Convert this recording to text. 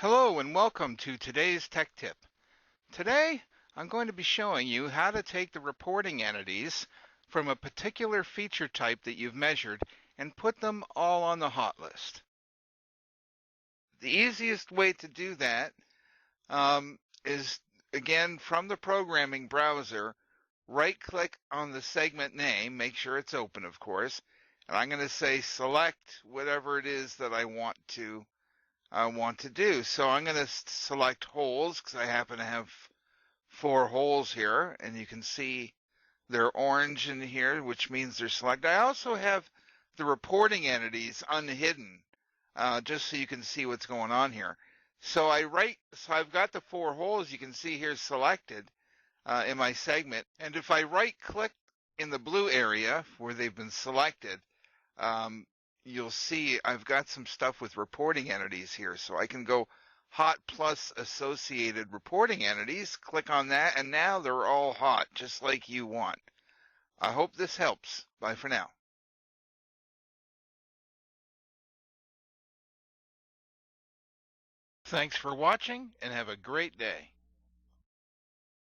Hello and welcome to today's Tech Tip. Today, I'm going to be showing you how to take the reporting entities from a particular feature type that you've measured and put them all on the hot list. The easiest way to do that is, again, from the programming browser, right-click on the segment name, make sure it's open, of course, and I'm going to say select whatever it is that I want to do. So I'm going to select holes because I happen to have 4 holes here, and you can see they're orange in here, which means they're selected. I also have the reporting entities unhidden, just so you can see what's going on here. So I've got the 4 holes you can see here selected in my segment, and if I right-click in the blue area where they've been selected, um, you'll see I've got some stuff with reporting entities here. So I can go hot plus associated reporting entities, click on that, and now they're all hot, just like you want. I hope this helps. Bye for now. Thanks for watching and have a great day.